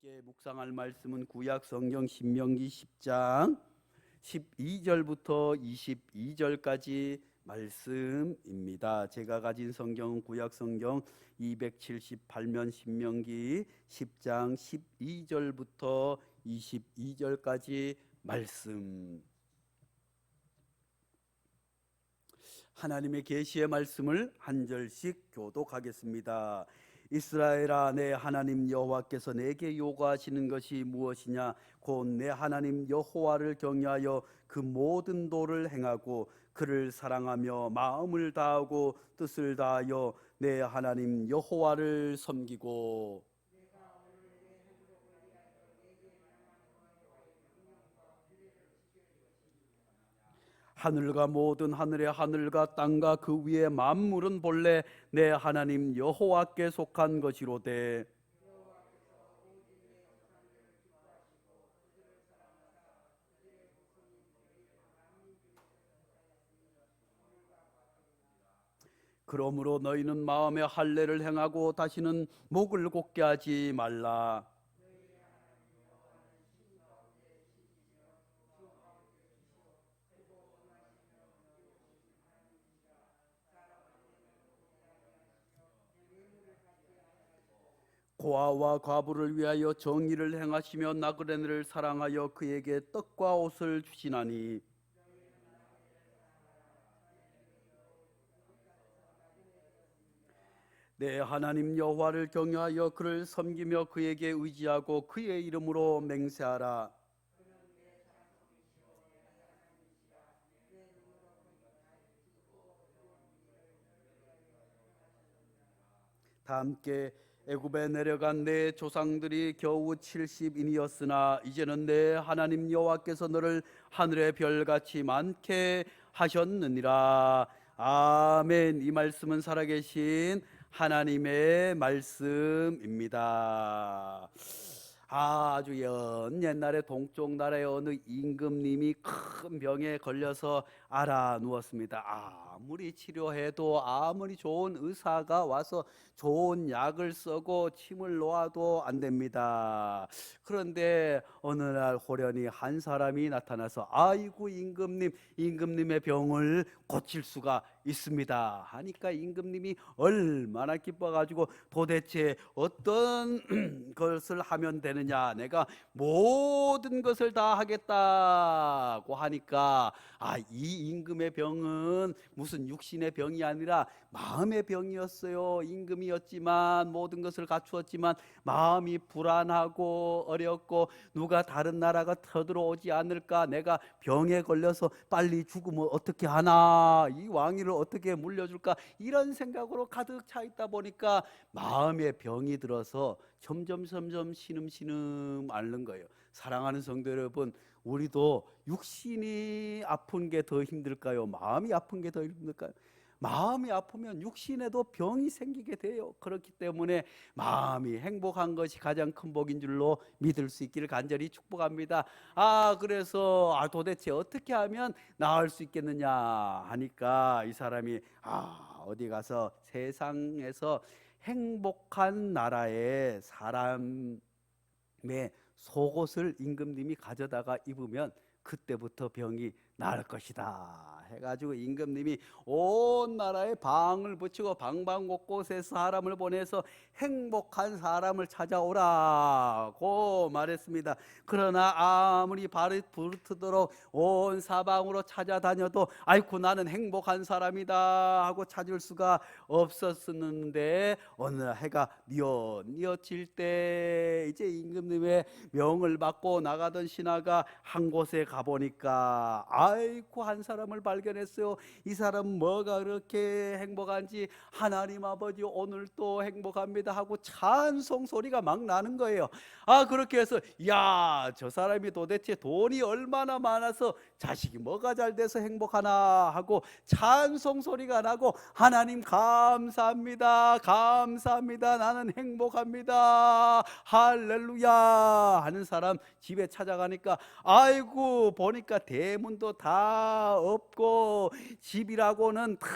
함께 묵상할 말씀은 구약 성경 신명기 10장 12절부터 22절까지 말씀입니다. 제가 가진 성경은 구약 성경 278면 신명기 10장 12절부터 22절까지 말씀. 하나님의 계시의 말씀을 한 절씩 교독하겠습니다. 이스라엘아, 내 하나님 여호와께서 내게 요구하시는 것이 무엇이냐? 곧 내 하나님 여호와를 경외하여 그 모든 도를 행하고 그를 사랑하며 마음을 다하고 뜻을 다하여 내 하나님 여호와를 섬기고 하늘과 모든 하늘의 하늘과 땅과 그 위의 만물은 본래 내 하나님 여호와께 속한 것이로되 그러므로 너희는 마음에 할례를 행하고 다시는 목을 곧게 하지 말라. 고아와 과부를 위하여 정의를 행하시며 나그네를 사랑하여 그에게 떡과 옷을 주시나니 내 하나님 여호와를 경외하여 그를 섬기며 그에게 의지하고 그의 이름으로 맹세하라. 다 함께 애굽에 내려간 내 조상들이 겨우 70인이었으나 이제는 내 하나님 여호와께서 너를 하늘의 별같이 많게 하셨느니라. 아멘. 이 말씀은 살아계신 하나님의 말씀입니다. 아주 옛날에 동쪽 나라의 어느 임금님이 큰 병에 걸려서 알아 누웠습니다. 아무리 치료해도 아무리 좋은 의사가 와서 좋은 약을 쓰고 침을 놓아도 안 됩니다. 그런데 어느 날 호련히 한 사람이 나타나서 아이고 임금님의 병을 고칠 수가 있습니다 하니까 임금님이 얼마나 기뻐가지고 도대체 어떤 것을 하면 되느냐, 내가 모든 것을 다 하겠다고 하니까 이 임금의 병은 무슨 육신의 병이 아니라 마음의 병이었어요. 임금이었지만 모든 것을 갖추었지만 마음이 불안하고 어렵고 누가 다른 나라가 쳐들어오지 않을까, 내가 병에 걸려서 빨리 죽으면 어떻게 하나, 이 왕위를 어떻게 물려줄까, 이런 생각으로 가득 차 있다 보니까 마음의 병이 들어서 점점 신음신음 앓는 거예요. 사랑하는 성도 여러분, 우리도 육신이 아픈 게 더 힘들까요? 마음이 아픈 게 더 힘들까요? 마음이 아프면 육신에도 병이 생기게 돼요. 그렇기 때문에 마음이 행복한 것이 가장 큰 복인 줄로 믿을 수 있기를 간절히 축복합니다. 그래서 도대체 어떻게 하면 나을 수 있겠느냐 하니까 이 사람이 어디 가서 세상에서 행복한 나라의 사람의 속옷을 임금님이 가져다가 입으면 그때부터 병이 나을 것이다 해가지고 임금님이 온 나라에 방을 붙이고 방방곳곳에 사람을 보내서 행복한 사람을 찾아오라고 말했습니다. 그러나 아무리 발이 부르트도록 온 사방으로 찾아다녀도 아이고 나는 행복한 사람이다 하고 찾을 수가 없었는데 어느 날 해가 뉘어질 때 이제 임금님의 명을 받고 나가던 신하가 한 곳에 가보니까 아이고 한 사람을 발견했어요. 이 사람 뭐가 그렇게 행복한지, 하나님 아버지 오늘 또 행복합니다 하고 찬송 소리가 막 나는 거예요. 그렇게 해서 야, 저 사람이 도대체 돈이 얼마나 많아서 자식이 뭐가 잘 돼서 행복하나 하고 찬송 소리가 나고 하나님 감사합니다 감사합니다 나는 행복합니다 할렐루야 하는 사람 집에 찾아가니까 아이고 보니까 대문도 다 없고 여보시오, 집이라고는 다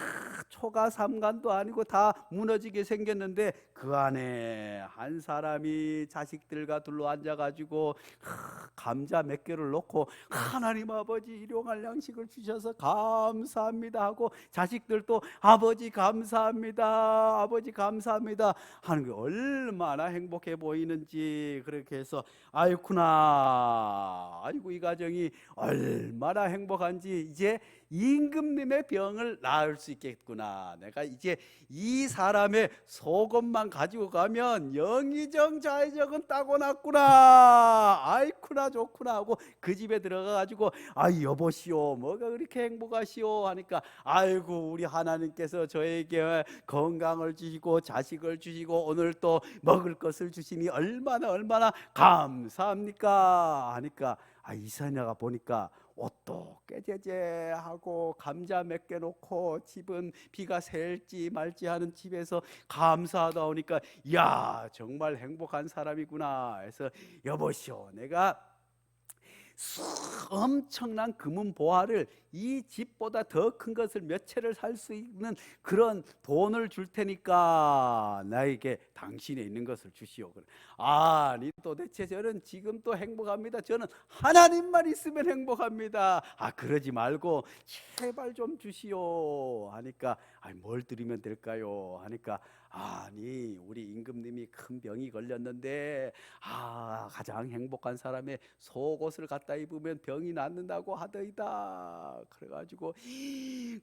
초가 삼간도 아니고 다 무너지게 생겼는데 그 안에 한 사람이 자식들과 둘러 앉아가지고 감자 몇 개를 놓고 하나님 아버지 일용할 양식을 주셔서 감사합니다 하고 자식들도 아버지 감사합니다, 아버지 감사합니다 하는 게 얼마나 행복해 보이는지. 그렇게 해서 아이쿠나, 아이고 이 가정이 얼마나 행복한지, 이제 임금님의 병을 나을 수 있겠구나, 내가 이제 이 사람의 속옷만 가지고 가면 영의정 좌의정은 따고났구나, 아이쿠나 좋구나 하고 그 집에 들어가 가지고 아 여보시오 뭐가 그렇게 행복하시오 하니까 아이고 우리 하나님께서 저에게 건강을 주시고 자식을 주시고 오늘 또 먹을 것을 주시니 얼마나 감사합니까 하니까 이사냐가 보니까 옷도 깨제제하고 감자 몇 개 놓고 집은 비가 셀지 말지 하는 집에서 감사하다 오니까 야 정말 행복한 사람이구나 해서 여보시오 내가 엄청난 금은 보화를 이 집보다 더 큰 것을 몇 채를 살 수 있는 그런 돈을 줄 테니까 나에게 당신에 있는 것을 주시오. 아니 도대체 저는 지금 또 행복합니다. 저는 하나님만 있으면 행복합니다. 그러지 말고 제발 좀 주시오 하니까 뭘 드리면 될까요 하니까 아니 우리 임금님이 큰 병이 걸렸는데 가장 행복한 사람의 속옷을 갖다 입으면 병이 낫는다고 하더이다. 그래가지고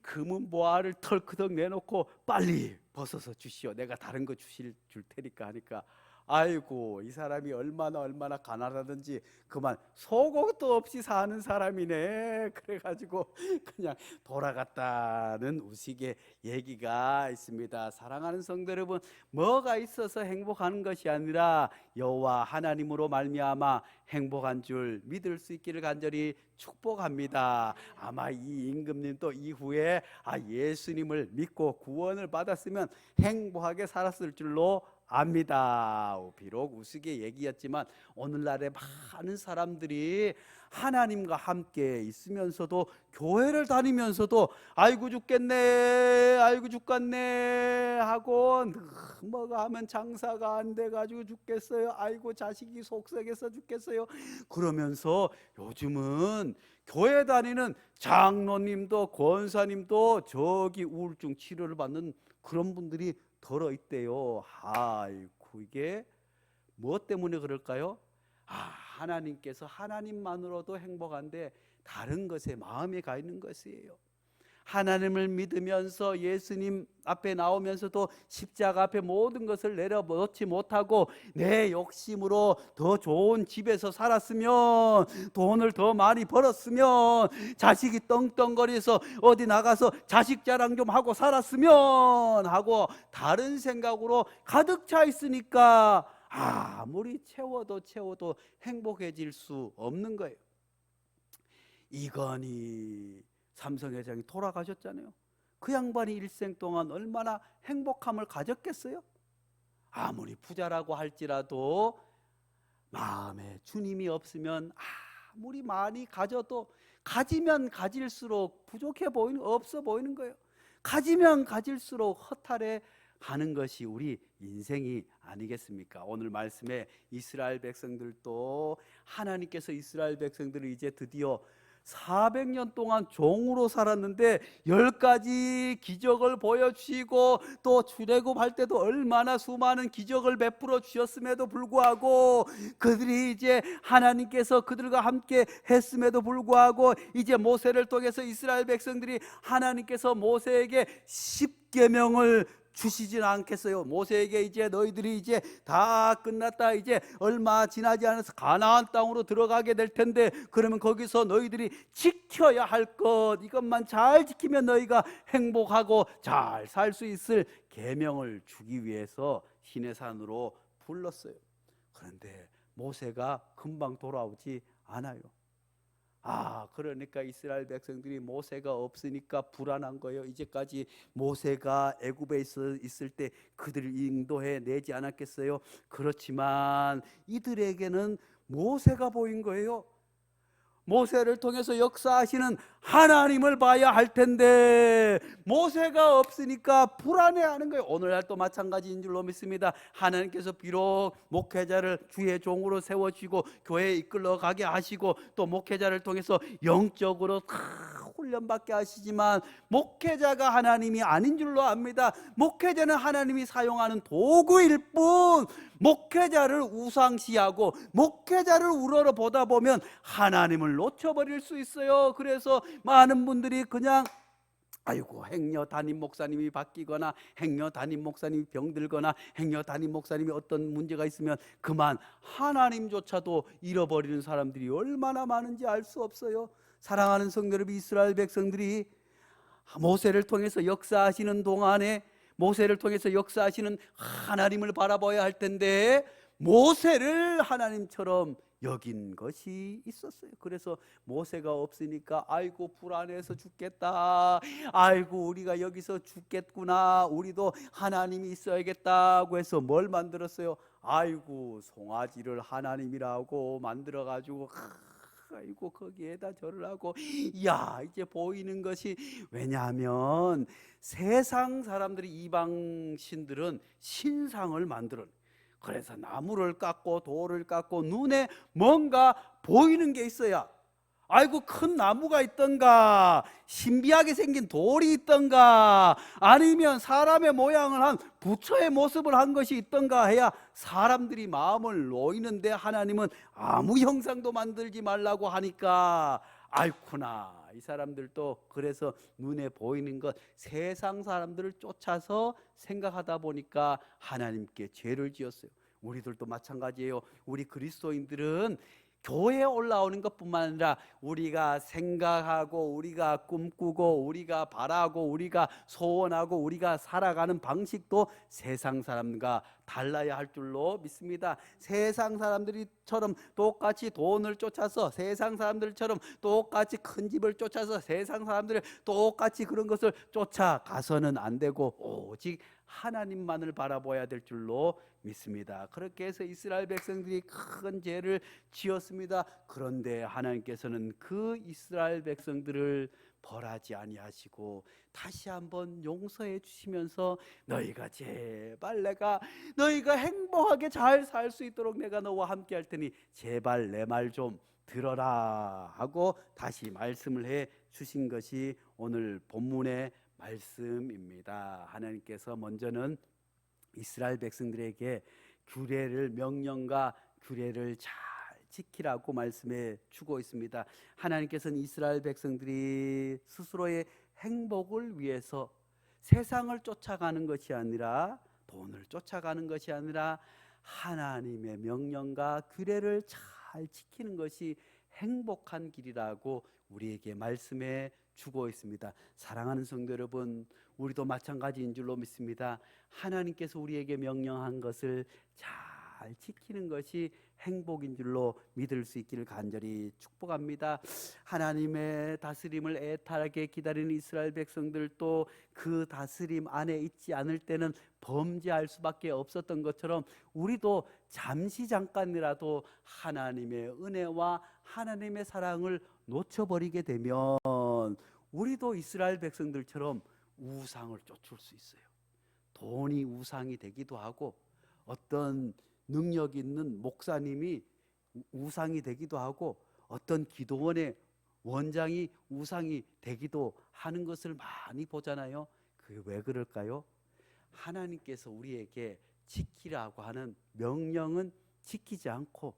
금은 보화를 털크덕 내놓고 빨리 벗어서 주시오, 내가 다른 거 줄 테니까 하니까 아이고 이 사람이 얼마나 가난하든지 그만 속옷도 없이 사는 사람이네. 그래가지고 그냥 돌아갔다는 우스개 얘기가 있습니다. 사랑하는 성도 여러분, 뭐가 있어서 행복하는 것이 아니라 여호와 하나님으로 말미암아 행복한 줄 믿을 수 있기를 간절히 축복합니다. 아마 이 임금님도 이후에 예수님을 믿고 구원을 받았으면 행복하게 살았을 줄로 압니다. 비록 우스개 얘기였지만 오늘날에 많은 사람들이 하나님과 함께 있으면서도 교회를 다니면서도 아이고 죽겠네 아이고 죽겠네 하고 뭐가 하면 장사가 안 돼가지고 죽겠어요, 아이고 자식이 속썩여서 죽겠어요 그러면서 요즘은 교회 다니는 장로님도 권사님도 저기 우울증 치료를 받는 그런 분들이 덜어 있대요. 아이고 이게 무엇 때문에 그럴까요? 하나님께서 하나님만으로도 행복한데 다른 것에 마음이 가 있는 것이에요. 하나님을 믿으면서 예수님 앞에 나오면서도 십자가 앞에 모든 것을 내려놓지 못하고 내 욕심으로 더 좋은 집에서 살았으면, 돈을 더 많이 벌었으면, 자식이 떵떵거려서 어디 나가서 자식 자랑 좀 하고 살았으면 하고 다른 생각으로 가득 차 있으니까 아무리 채워도 행복해질 수 없는 거예요. 이건희 삼성회장이 돌아가셨잖아요. 그 양반이 일생 동안 얼마나 행복함을 가졌겠어요? 아무리 부자라고 할지라도 마음에 주님이 없으면 아무리 많이 가져도 가지면 가질수록 부족해 보이는, 없어 보이는 거예요. 가지면 가질수록 허탈해 하는 것이 우리 인생이 아니겠습니까? 오늘 말씀에 이스라엘 백성들도 하나님께서 이스라엘 백성들을 이제 드디어 400년 동안 종으로 살았는데 10가지 기적을 보여주시고 또 출애굽할 때도 얼마나 수많은 기적을 베풀어 주셨음에도 불구하고 그들이 이제 하나님께서 그들과 함께 했음에도 불구하고 이제 모세를 통해서 이스라엘 백성들이 하나님께서 모세에게 십계명을 주시진 않겠어요. 모세에게 이제 너희들이 이제 다 끝났다, 이제 얼마 지나지 않아서 가나안 땅으로 들어가게 될 텐데 그러면 거기서 너희들이 지켜야 할 것, 이것만 잘 지키면 너희가 행복하고 잘 살 수 있을 계명을 주기 위해서 시내산으로 불렀어요. 그런데 모세가 금방 돌아오지 않아요. 그러니까 이스라엘 백성들이 모세가 없으니까 불안한 거예요. 이제까지 모세가 애굽에 있을 때 그들을 인도해 내지 않았겠어요? 그렇지만 이들에게는 모세가 보인 거예요. 모세를 통해서 역사하시는 하나님을 봐야 할 텐데 모세가 없으니까 불안해하는 거예요. 오늘날도 마찬가지인 줄로 믿습니다. 하나님께서 비록 목회자를 주의 종으로 세워주시고 교회에 이끌러 가게 하시고 또 목회자를 통해서 영적으로 다 훈련받게 하시지만 목회자가 하나님이 아닌 줄로 압니다. 목회자는 하나님이 사용하는 도구일 뿐, 목회자를 우상시하고 목회자를 우러러 보다 보면 하나님을 놓쳐버릴 수 있어요. 그래서 많은 분들이 그냥 아이고, 행여 담임 목사님이 바뀌거나 행여 담임 목사님이 병들거나 행여 담임 목사님이 어떤 문제가 있으면 그만 하나님조차도 잃어버리는 사람들이 얼마나 많은지 알 수 없어요. 사랑하는 성도 여러분, 이스라엘 백성들이 모세를 통해서 역사하시는 동안에 모세를 통해서 역사하시는 하나님을 바라봐야 할 텐데 모세를 하나님처럼 여긴 것이 있었어요. 그래서 모세가 없으니까 아이고 불안해서 죽겠다, 아이고 우리가 여기서 죽겠구나, 우리도 하나님이 있어야겠다고 해서 뭘 만들었어요? 아이고 송아지를 하나님이라고 만들어 가지고 아이고 거기에다 절을 하고, 야 이제 보이는 것이, 왜냐하면 세상 사람들이, 이방 신들은 신상을 만들어, 그래서 나무를 깎고 돌을 깎고 눈에 뭔가 보이는 게 있어야, 아이고 큰 나무가 있던가 신비하게 생긴 돌이 있던가 아니면 사람의 모양을 한 부처의 모습을 한 것이 있던가 해야 사람들이 마음을 놓이는데, 하나님은 아무 형상도 만들지 말라고 하니까 아이쿠나, 이 사람들도 그래서 눈에 보이는 것, 세상 사람들을 쫓아서 생각하다 보니까 하나님께 죄를 지었어요. 우리들도 마찬가지예요. 우리 그리스도인들은 교회에 올라오는 것뿐만 아니라 우리가 생각하고 우리가 꿈꾸고 우리가 바라고 우리가 소원하고 우리가 살아가는 방식도 세상 사람과 달라야 할 줄로 믿습니다. 세상 사람들처럼 똑같이 돈을 쫓아서, 세상 사람들처럼 똑같이 큰 집을 쫓아서, 세상 사람들 똑같이 그런 것을 쫓아가서는 안 되고 오직 하나님만을 바라봐야 될 줄로 믿습니다. 그렇게 해서 이스라엘 백성들이 큰 죄를 지었습니다. 그런데 하나님께서는 그 이스라엘 백성들을 벌하지 아니하시고 다시 한번 용서해 주시면서, 너희가 제발 너희가 행복하게 잘 살 수 있도록 내가 너와 함께 할 테니 제발 내 말 좀 들어라 하고 다시 말씀을 해 주신 것이 오늘 본문의 말씀입니다. 하나님께서 먼저는 이스라엘 백성들에게 규례를, 명령과 규례를 잘 지키라고 말씀해 주고 있습니다. 하나님께서는 이스라엘 백성들이 스스로의 행복을 위해서 세상을 쫓아가는 것이 아니라, 돈을 쫓아가는 것이 아니라 하나님의 명령과 규례를 잘 지키는 것이 행복한 길이라고 우리에게 말씀해 주고 있습니다. 사랑하는 성도 여러분, 우리도 마찬가지인 줄로 믿습니다. 하나님께서 우리에게 명령한 것을 잘 지키는 것이 행복인 줄로 믿을 수 있기를 간절히 축복합니다. 하나님의 다스림을 애타게 기다리는 이스라엘 백성들도 그 다스림 안에 있지 않을 때는 범죄할 수밖에 없었던 것처럼 우리도 잠시 잠깐이라도 하나님의 은혜와 하나님의 사랑을 놓쳐버리게 되면 우리도 이스라엘 백성들처럼 우상을 쫓을 수 있어요. 돈이 우상이 되기도 하고, 어떤 능력 있는 목사님이 우상이 되기도 하고, 어떤 기도원의 원장이 우상이 되기도 하는 것을 많이 보잖아요. 그게 왜 그럴까요? 하나님께서 우리에게 지키라고 하는 명령은 지키지 않고,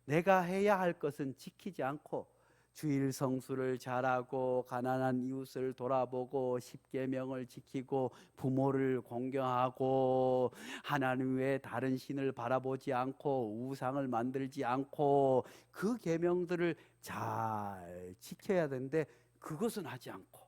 내가 해야 할 것은 지키지 않고, 주일 성수를 잘하고 가난한 이웃을 돌아보고 십계명을 지키고 부모를 공경하고 하나님 외에 다른 신을 바라보지 않고 우상을 만들지 않고 그 계명들을 잘 지켜야 되는데, 그것은 하지 않고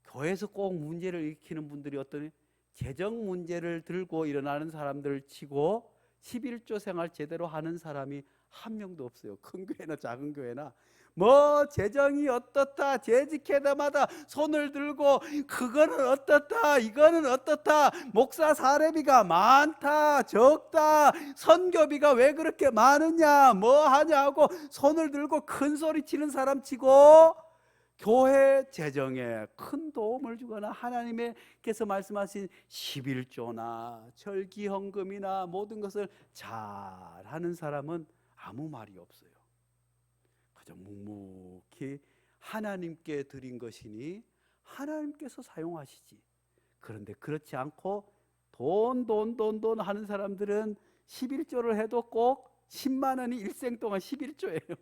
교회에서 꼭 문제를 일으키는 분들이 어떤 재정 문제를 들고 일어나는 사람들을 치고 11조 생활 제대로 하는 사람이 한 명도 없어요. 큰 교회나 작은 교회나 뭐 재정이 어떻다, 재직회담마다 손을 들고 그거는 어떻다, 이거는 어떻다, 목사 사례비가 많다, 적다, 선교비가 왜 그렇게 많으냐, 뭐 하냐고 손을 들고 큰 소리 치는 사람 치고 교회 재정에 큰 도움을 주거나 하나님께서 말씀하신 11조나 절기헌금이나 모든 것을 잘하는 사람은 아무 말이 없어요. 그저 묵묵히 하나님께 드린 것이니 하나님께서 사용하시지. 그런데 그렇지 않고 돈 하는 사람들은 11조를 해도 꼭 10만 원이 일생 동안 11조예요.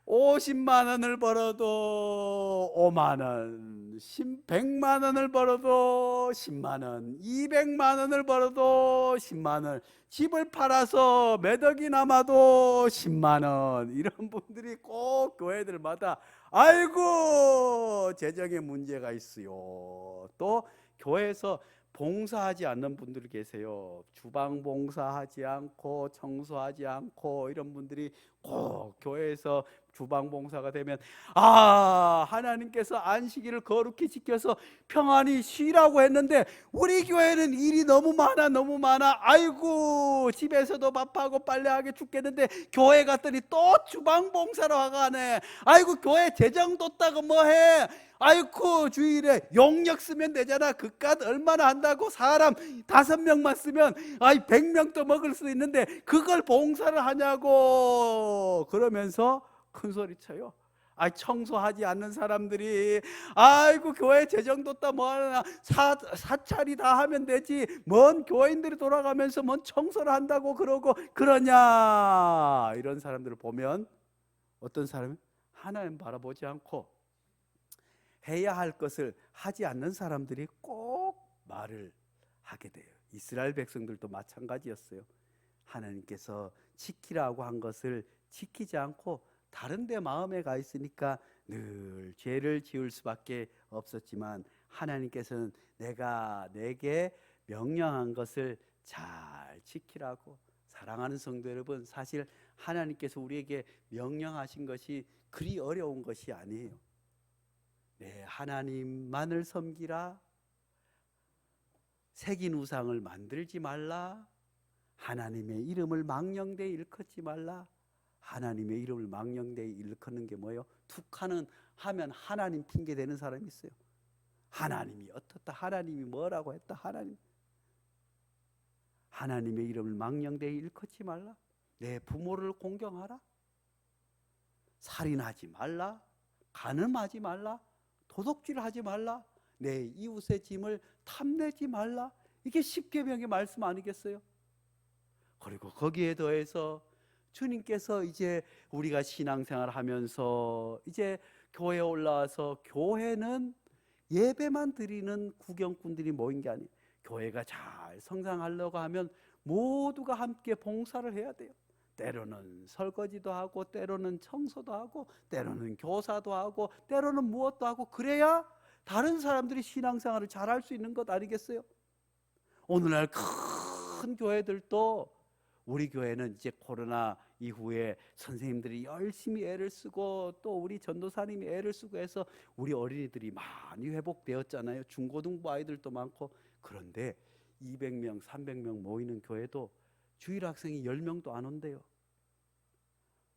50만 원을 벌어도 5만 원, 100만 원을 벌어도 10만 원, 200만 원을 벌어도 10만 원, 집을 팔아서 몇 억이 남아도 10만 원. 이런 분들이 꼭 교회들마다 아이고 재정에 문제가 있어요. 또 교회에서 봉사하지 않는 분들이 계세요. 주방 봉사하지 않고 청소하지 않고 이런 분들이 꼭 교회에서 주방 봉사가 되면 하나님께서 안식일을 거룩히 지켜서 평안히 쉬라고 했는데 우리 교회는 일이 너무 많아 아이고 집에서도 밥하고 빨래하게 죽겠는데 교회 갔더니 또 주방 봉사로 가네. 아이고 교회 재정 뒀다고 뭐해. 아이고 주일에 용역 쓰면 되잖아. 그깟 얼마나 한다고. 사람 5명만 쓰면 100명도 먹을 수 있는데 그걸 봉사를 하냐고. 그러면서 큰 소리 쳐요. 청소하지 않는 사람들이 아이고 교회 재정 뒀다 뭐하나, 사찰이 다 하면 되지 뭔 교인들이 돌아가면서 뭔 청소를 한다고 그러고 그러냐. 이런 사람들을 보면 어떤 사람은 하나님 바라보지 않고 해야 할 것을 하지 않는 사람들이 꼭 말을 하게 돼요. 이스라엘 백성들도 마찬가지였어요. 하나님께서 지키라고 한 것을 지키지 않고 다른 데 마음에 가 있으니까 늘 죄를 지을 수밖에 없었지만 하나님께서는 내가 내게 명령한 것을 잘 지키라고. 사랑하는 성도 여러분, 사실 하나님께서 우리에게 명령하신 것이 그리 어려운 것이 아니에요. 네, 하나님만을 섬기라, 새긴 우상을 만들지 말라, 하나님의 이름을 망령되이 일컫지 말라. 하나님의 이름을 망령되이 일컫는 게 뭐예요? 툭하는 하면 하나님 핑계 대는 사람이 있어요. 하나님이 어떻다, 하나님이 뭐라고 했다, 하나님의 이름을 망령되이 일컫지 말라. 내 부모를 공경하라, 살인하지 말라, 간음하지 말라, 도둑질하지 말라, 내 이웃의 짐을 탐내지 말라. 이게 십계명의 말씀 아니겠어요? 그리고 거기에 더해서 주님께서 이제 우리가 신앙생활 하면서 이제 교회에 올라와서, 교회는 예배만 드리는 구경꾼들이 모인 게 아니에요. 교회가 잘 성장하려고 하면 모두가 함께 봉사를 해야 돼요. 때로는 설거지도 하고, 때로는 청소도 하고, 때로는 교사도 하고, 때로는 무엇도 하고, 그래야 다른 사람들이 신앙생활을 잘할 수 있는 것 아니겠어요? 오늘날 큰 교회들도, 우리 교회는 이제 코로나 이후에 선생님들이 열심히 애를 쓰고 또 우리 전도사님이 애를 쓰고 해서 우리 어린이들이 많이 회복되었잖아요. 중고등부 아이들도 많고. 그런데 200명, 300명 모이는 교회도 주일 학생이 10명도 안 온대요.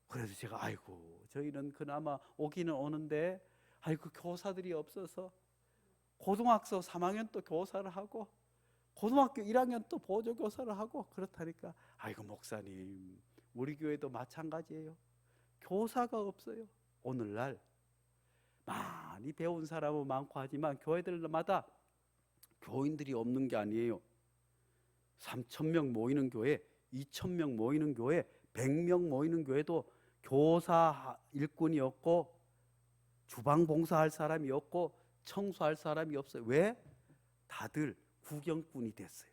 그래서 제가 아이고 저희는 그나마 오기는 오는데 아이고 교사들이 없어서 고등학교 3학년 또 교사를 하고 고등학교 1학년 또 보조교사를 하고 그렇다니까, 아이고 목사님 우리 교회도 마찬가지예요. 교사가 없어요. 오늘날 많이 배운 사람은 많고 하지만 교회들마다 교인들이 없는 게 아니에요. 3,000명 모이는 교회, 2,000명 모이는 교회, 100명 모이는 교회도 교사 일꾼이 없고 주방 봉사할 사람이 없고 청소할 사람이 없어요. 왜? 다들 구경꾼이 됐어요.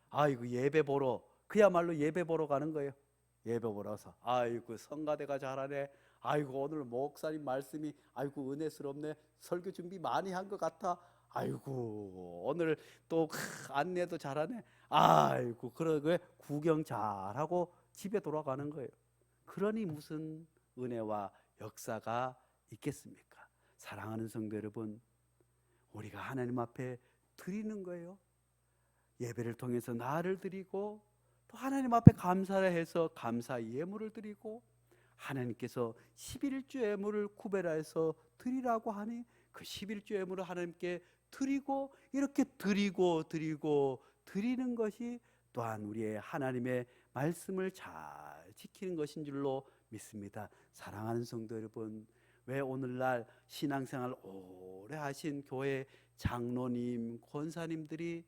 아이고 예배 보러, 그야말로 예배 보러 가는 거예요. 예배 보러서 아이고 성가대가 잘하네, 아이고 오늘 목사님 말씀이 아이고 은혜스럽네, 설교 준비 많이 한 것 같아, 아이고 오늘 또 안내도 잘하네, 아이고 그러고 구경 잘하고 집에 돌아가는 거예요. 그러니 무슨 은혜와 역사가 있겠습니까? 사랑하는 성도 여러분, 우리가 하나님 앞에 드리는 거예요. 예배를 통해서 나를 드리고 또 하나님 앞에 감사를 해서 감사 예물을 드리고 하나님께서 11조 예물을 구별해서 드리라고 하니 그 11조 예물을 하나님께 드리고 이렇게 드리고 드리는 것이 또한 우리의 하나님의 말씀을 잘 지키는 것인 줄로 믿습니다. 사랑하는 성도 여러분, 왜 오늘날 신앙생활 오래 하신 교회 장로님, 권사님들이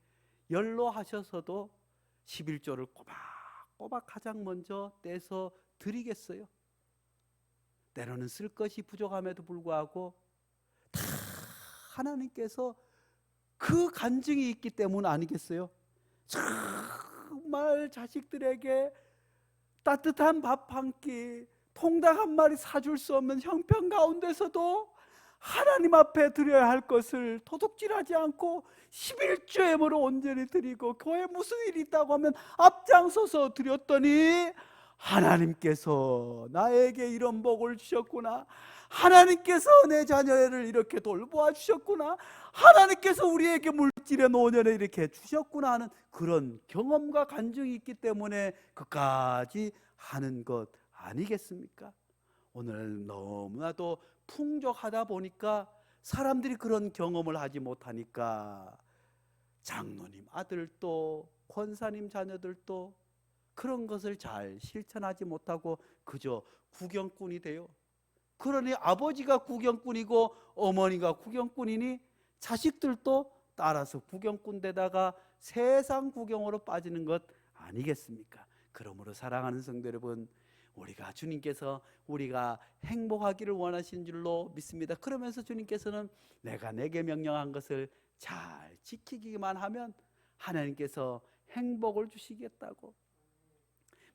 연로하셔서도 11조를 꼬박꼬박 가장 먼저 떼서 드리겠어요? 때로는 쓸 것이 부족함에도 불구하고 다 하나님께서 그 간증이 있기 때문 아니겠어요? 정말 자식들에게 따뜻한 밥 한 끼, 통닭 한 마리 사줄 수 없는 형편 가운데서도 하나님 앞에 드려야 할 것을 도둑질하지 않고 11조 예물을 온전히 드리고 교회에 무슨 일이 있다고 하면 앞장서서 드렸더니 하나님께서 나에게 이런 복을 주셨구나, 하나님께서 내 자녀를 이렇게 돌보아 주셨구나, 하나님께서 우리에게 물질의 노년을 이렇게 주셨구나 하는 그런 경험과 간증이 있기 때문에 그까지 하는 것 아니겠습니까? 오늘 너무나도 풍족하다 보니까 사람들이 그런 경험을 하지 못하니까 장로님 아들도 권사님 자녀들도 그런 것을 잘 실천하지 못하고 그저 구경꾼이 돼요. 그러니 아버지가 구경꾼이고 어머니가 구경꾼이니 자식들도 따라서 구경꾼 되다가 세상 구경으로 빠지는 것 아니겠습니까? 그러므로 사랑하는 성도 여러분, 우리가 주님께서 우리가 행복하기를 원하시는 줄로 믿습니다. 그러면서 주님께서는 내가 내게 명령한 것을 잘 지키기만 하면 하나님께서 행복을 주시겠다고,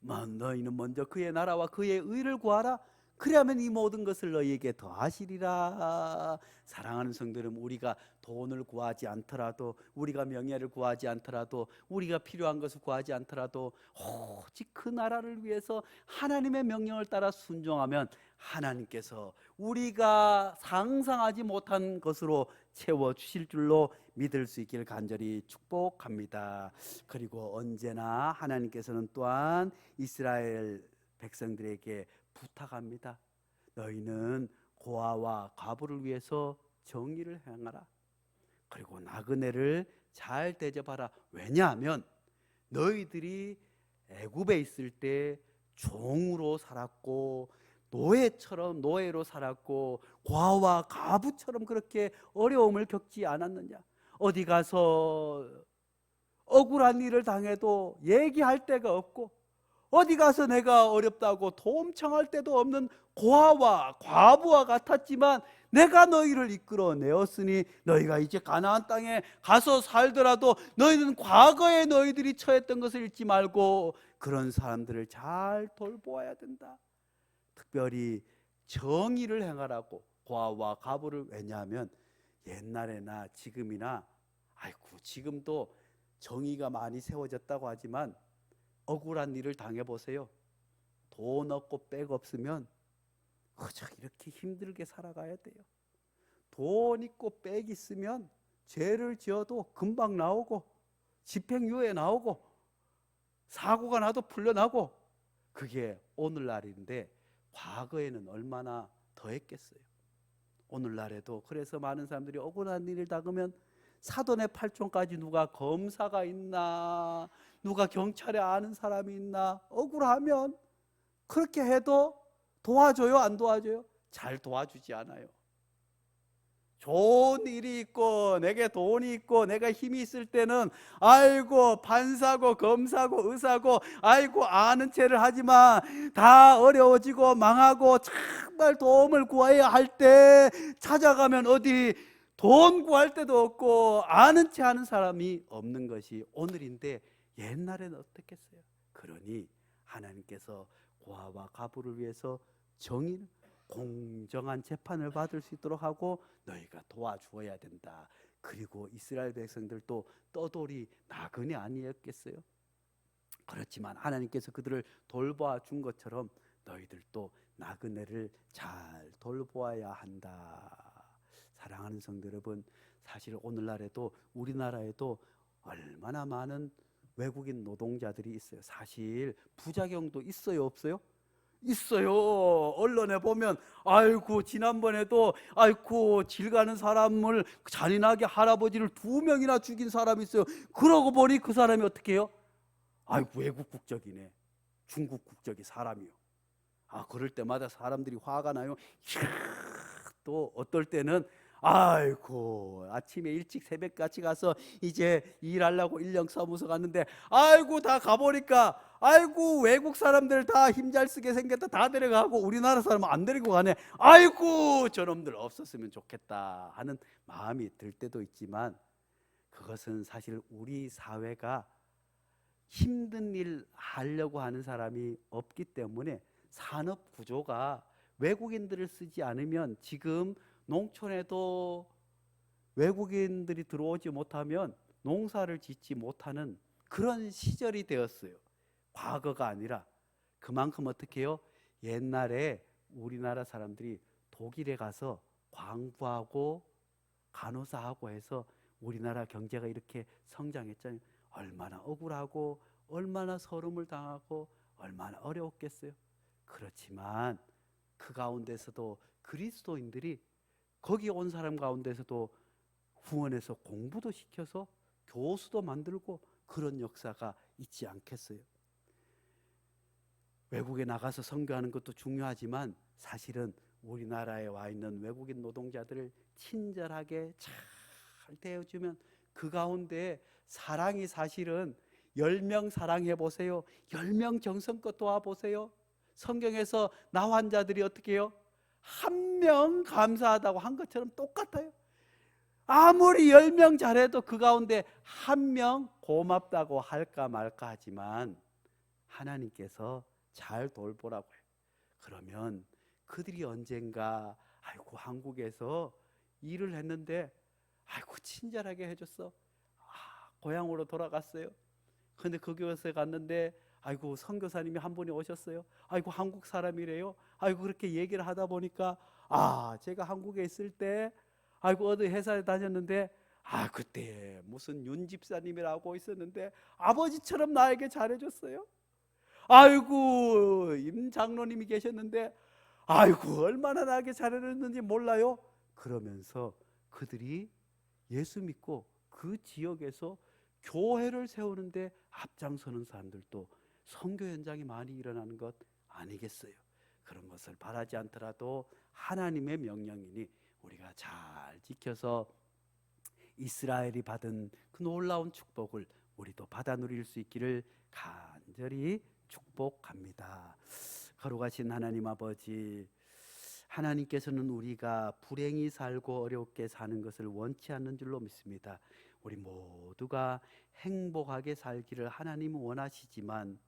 너희는 먼저 그의 나라와 그의 의를 구하라, 그리하면 이 모든 것을 너희에게 더하시리라. 사랑하는 성도 여러분, 우리가 돈을 구하지 않더라도, 우리가 명예를 구하지 않더라도, 우리가 필요한 것을 구하지 않더라도 오직 그 나라를 위해서 하나님의 명령을 따라 순종하면 하나님께서 우리가 상상하지 못한 것으로 채워주실 줄로 믿을 수 있기를 간절히 축복합니다. 그리고 언제나 하나님께서는 또한 이스라엘 백성들에게 부탁합니다. 너희는 고아와 과부를 위해서 정의를 행하라. 그리고 나그네를 잘 대접하라. 왜냐하면 너희들이 애굽에 있을 때 종으로 살았고 노예로 살았고 고아와 과부처럼 그렇게 어려움을 겪지 않았느냐. 어디 가서 억울한 일을 당해도 얘기할 데가 없고 어디 가서 내가 어렵다고 도움 청할 데도 없는 고아와 과부와 같았지만 내가 너희를 이끌어내었으니 너희가 이제 가나안 땅에 가서 살더라도 너희는 과거에 너희들이 처했던 것을 잊지 말고 그런 사람들을 잘 돌보아야 된다. 특별히 정의를 행하라고 고아와 과부를. 왜냐하면 옛날에나 지금이나 지금도 정의가 많이 세워졌다고 하지만 억울한 일을 당해보세요. 돈 없고 백 없으면 그저 이렇게 힘들게 살아가야 돼요. 돈 있고 백 있으면 죄를 지어도 금방 나오고 집행유예 나오고 사고가 나도 풀려나고, 그게 오늘날인데 과거에는 얼마나 더했겠어요. 오늘날에도 그래서 많은 사람들이 억울한 일을 당하면 사돈의 팔촌까지 누가 검사가 있나, 누가 경찰에 아는 사람이 있나, 억울하면 그렇게 해도 도와줘요? 안 도와줘요? 잘 도와주지 않아요. 좋은 일이 있고 내게 돈이 있고 내가 힘이 있을 때는 아이고 판사고 검사고 의사고 아이고 아는 체를 하지만 다 어려워지고 망하고 정말 도움을 구해야 할 때 찾아가면 어디 돈 구할 데도 없고 아는 체 하는 사람이 없는 것이 오늘인데 옛날에는 어떻겠어요? 그러니 하나님께서 고아와 과부를 위해서 정의를, 공정한 재판을 받을 수 있도록 하고 너희가 도와주어야 된다. 그리고 이스라엘 백성들도 떠돌이 나그네 아니었겠어요? 그렇지만 하나님께서 그들을 돌봐 준 것처럼 너희들도 나그네를 잘 돌보아야 한다. 사랑하는 성도 여러분, 사실 오늘날에도 우리나라에도 얼마나 많은 외국인 노동자들이 있어요. 사실 부작용도 있어요, 없어요? 있어요. 언론에 보면 아이고 지난번에도 아이고 질 가는 사람을 잔인하게 할아버지를 2명이나 죽인 사람이 있어요. 그러고 보니 그 사람이 어떻게 해요? 아이고 외국 국적이네. 중국 국적이 사람이요. 그럴 때마다 사람들이 화가 나요. 또 어떨 때는 아이고 아침에 일찍 새벽같이 가서 이제 일하려고 인력사무소 갔는데 아이고 다 가보니까 아이고 외국 사람들 다 힘 잘 쓰게 생겼다 다 데려가고 우리나라 사람은 안 데리고 가네. 아이고 저놈들 없었으면 좋겠다 하는 마음이 들 때도 있지만, 그것은 사실 우리 사회가 힘든 일 하려고 하는 사람이 없기 때문에 산업 구조가 외국인들을 쓰지 않으면 지금 농촌에도 외국인들이 들어오지 못하면 농사를 짓지 못하는 그런 시절이 되었어요. 과거가 아니라 그만큼 어떻게 해요? 옛날에 우리나라 사람들이 독일에 가서 광부하고 간호사하고 해서 우리나라 경제가 이렇게 성장했잖아요. 얼마나 억울하고 얼마나 서름을 당하고 얼마나 어려웠겠어요. 그렇지만 그 가운데서도 그리스도인들이 거기 온 사람 가운데서도 후원해서 공부도 시켜서 교수도 만들고 그런 역사가 있지 않겠어요? 외국에 나가서 선교하는 것도 중요하지만 사실은 우리나라에 와 있는 외국인 노동자들을 친절하게 잘 대해주면 그 가운데 사랑이 사실은 10명 사랑해 보세요. 10명 정성껏 도와보세요. 성경에서 나 환자들이 어떻게 해요? 한 명 감사하다고 한 것처럼 똑같아요. 아무리 10명 잘해도 그 가운데 한 명 고맙다고 할까 말까 하지만 하나님께서 잘 돌보라고 해요. 그러면 그들이 언젠가 아이고 한국에서 일을 했는데 아이고 친절하게 해줬어. 고향으로 돌아갔어요. 근데 그 교회에 갔는데 아이고 선교사님이 한 분이 오셨어요. 아이고 한국 사람이래요. 아이고 그렇게 얘기를 하다 보니까 제가 한국에 있을 때 아이고 어디 회사에 다녔는데 그때 무슨 윤 집사님이라고 있었는데 아버지처럼 나에게 잘해줬어요. 아이고 임 장로님이 계셨는데 아이고 얼마나 나에게 잘해줬는지 몰라요. 그러면서 그들이 예수 믿고 그 지역에서 교회를 세우는데 앞장서는 사람들도 선교 현장이 많이 일어나는 것 아니겠어요? 그런 것을 바라지 않더라도 하나님의 명령이니 우리가 잘 지켜서 이스라엘이 받은 그 놀라운 축복을 우리도 받아 누릴 수 있기를 간절히 축복합니다. 거룩하신 하나님 아버지, 하나님께서는 우리가 불행히 살고 어렵게 사는 것을 원치 않는 줄로 믿습니다. 우리 모두가 행복하게 살기를 하나님은 원하시지만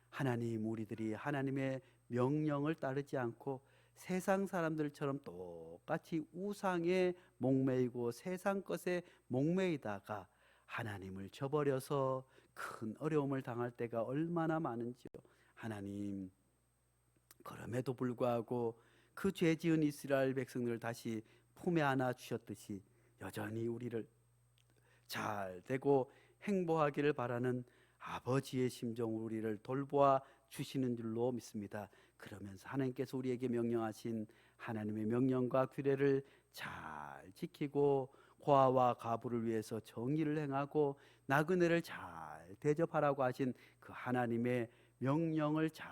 하나님, 우리들이 하나님의 명령을 따르지 않고 세상 사람들처럼 똑같이 우상에 목매이고 세상 것에 목매이다가 하나님을 저버려서 큰 어려움을 당할 때가 얼마나 많은지요. 하나님, 그럼에도 불구하고 그 죄 지은 이스라엘 백성들을 다시 품에 안아 주셨듯이 여전히 우리를 잘 되고 행복하기를 바라는 아버지의 심정 우리를 돌보아 주시는 줄로 믿습니다. 그러면서 하나님께서 우리에게 명령하신 하나님의 명령과 규례를 잘 지키고 고아와 가부를 위해서 정의를 행하고 나그네를 잘 대접하라고 하신 그 하나님의 명령을 잘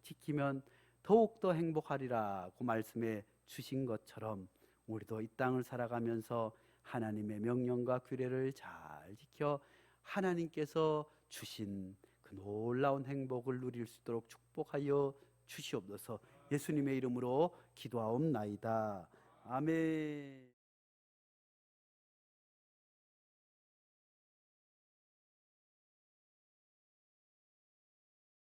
지키면 더욱더 행복하리라고 말씀해 주신 것처럼 우리도 이 땅을 살아가면서 하나님의 명령과 규례를 잘 지켜 하나님께서 주신 그 놀라운 행복을 누릴 수 있도록 축복하여 주시옵소서. 예수님의 이름으로 기도하옵나이다. 아멘.